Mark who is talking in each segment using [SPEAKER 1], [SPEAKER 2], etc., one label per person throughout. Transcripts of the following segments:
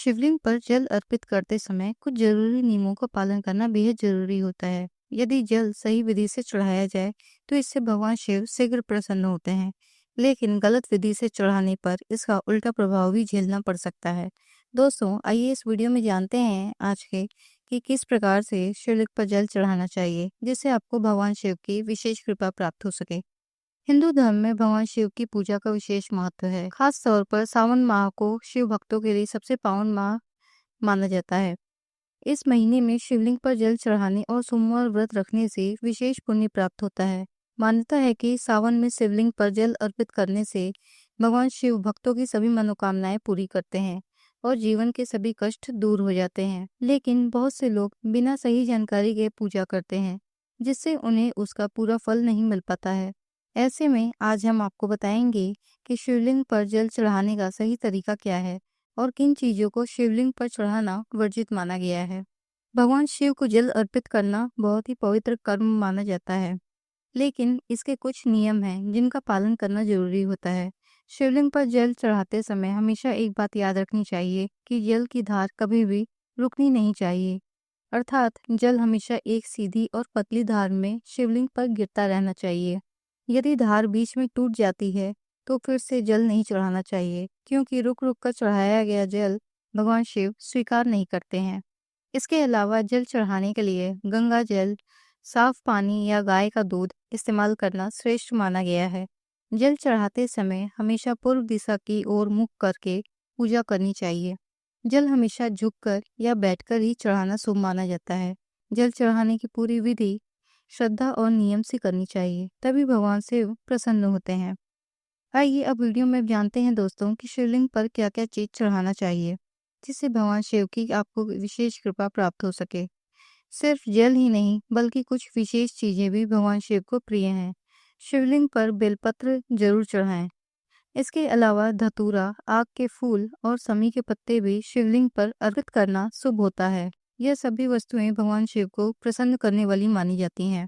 [SPEAKER 1] शिवलिंग पर जल अर्पित करते समय कुछ जरूरी नियमों का पालन करना बेहद जरूरी होता है। यदि जल सही विधि से चढ़ाया जाए तो इससे भगवान शिव शीघ्र प्रसन्न होते हैं, लेकिन गलत विधि से चढ़ाने पर इसका उल्टा प्रभाव भी झेलना पड़ सकता है। दोस्तों, आइए इस वीडियो में जानते हैं आज के कि किस प्रकार से शिवलिंग पर जल चढ़ाना चाहिए जिससे आपको भगवान शिव की विशेष कृपा प्राप्त हो सके। हिंदू धर्म में भगवान शिव की पूजा का विशेष महत्व है। खास तौर पर सावन माह को शिव भक्तों के लिए सबसे पावन माह माना जाता है। इस महीने में शिवलिंग पर जल चढ़ाने और सोमवार व्रत रखने से विशेष पुण्य प्राप्त होता है। मान्यता है कि सावन में शिवलिंग पर जल अर्पित करने से भगवान शिव भक्तों की सभी मनोकामनाएं पूरी करते हैं और जीवन के सभी कष्ट दूर हो जाते हैं। लेकिन बहुत से लोग बिना सही जानकारी के पूजा करते हैं, जिससे उन्हें उसका पूरा फल नहीं मिल पाता है। ऐसे में आज हम आपको बताएंगे कि शिवलिंग पर जल चढ़ाने का सही तरीका क्या है और किन चीजों को शिवलिंग पर चढ़ाना वर्जित माना गया है। भगवान शिव को जल अर्पित करना बहुत ही पवित्र कर्म माना जाता है, लेकिन इसके कुछ नियम हैं जिनका पालन करना जरूरी होता है। शिवलिंग पर जल चढ़ाते समय हमेशा एक बात याद रखनी चाहिए कि जल की धार कभी भी रुकनी नहीं चाहिए, अर्थात जल हमेशा एक सीधी और पतली धार में शिवलिंग पर गिरता रहना चाहिए। यदि धार बीच में टूट जाती है तो फिर से जल नहीं चढ़ाना चाहिए, क्योंकि रुक रुक कर चढ़ाया गया जल भगवान शिव स्वीकार नहीं करते हैं। इसके अलावा जल चढ़ाने के लिए गंगा जल, साफ पानी या गाय का दूध इस्तेमाल करना श्रेष्ठ माना गया है। जल चढ़ाते समय हमेशा पूर्व दिशा की ओर मुख करके पूजा करनी चाहिए। जल हमेशा झुककर या बैठकर ही चढ़ाना शुभ माना जाता है। जल चढ़ाने की पूरी विधि श्रद्धा और नियम से करनी चाहिए, तभी भगवान शिव प्रसन्न होते हैं। आइए अब वीडियो में जानते हैं दोस्तों कि शिवलिंग पर क्या क्या चीज चढ़ाना चाहिए जिससे भगवान शिव की आपको विशेष कृपा प्राप्त हो सके। सिर्फ जल ही नहीं बल्कि कुछ विशेष चीजें भी भगवान शिव को प्रिय हैं। शिवलिंग पर बेलपत्र जरूर चढ़ाएं। इसके अलावा धतूरा, आक के फूल और समी के पत्ते भी शिवलिंग पर अर्पित करना शुभ होता है। यह सभी वस्तुएं भगवान शिव को प्रसन्न करने वाली मानी जाती हैं।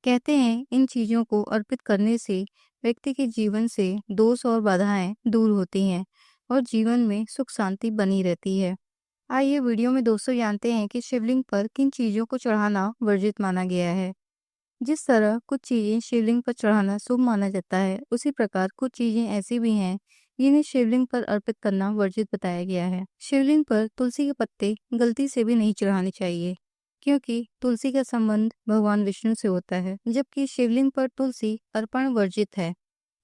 [SPEAKER 1] कहते हैं इन चीजों को अर्पित करने से व्यक्ति के जीवन से दोष और बाधाएं दूर होती हैं और जीवन में सुख शांति बनी रहती है। आइए वीडियो में दोस्तों जानते हैं कि शिवलिंग पर किन चीजों को चढ़ाना वर्जित माना गया है। जिस तरह कुछ चीजें शिवलिंग पर चढ़ाना शुभ माना जाता है, उसी प्रकार कुछ चीजें ऐसी भी हैं जिन्हें शिवलिंग पर अर्पित करना वर्जित बताया गया है। शिवलिंग पर तुलसी के पत्ते गलती से भी नहीं चढ़ाने चाहिए, क्योंकि तुलसी का संबंध भगवान विष्णु से होता है, जबकि शिवलिंग पर तुलसी अर्पण वर्जित है।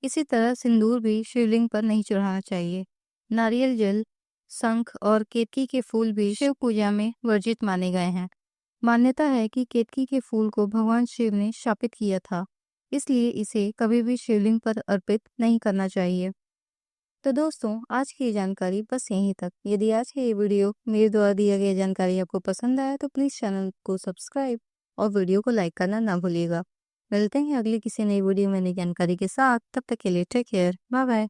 [SPEAKER 1] इसी तरह सिंदूर भी शिवलिंग पर नहीं चढ़ाना चाहिए। नारियल जल, शंख और केतकी के फूल भी शिव पूजा में वर्जित माने गए हैं। मान्यता है कि केतकी के फूल को भगवान शिव ने शापित किया था, इसलिए इसे कभी भी शिवलिंग पर अर्पित नहीं करना चाहिए। तो दोस्तों, आज की ये जानकारी बस यहीं तक। यदि आज की ये वीडियो मेरे द्वारा दिया गया जानकारी आपको पसंद आया तो प्लीज चैनल को सब्सक्राइब और वीडियो को लाइक करना ना भूलिएगा। मिलते हैं अगली किसी नई वीडियो में नई जानकारी के साथ। तब तक के लिए टेक केयर, बाय बाय।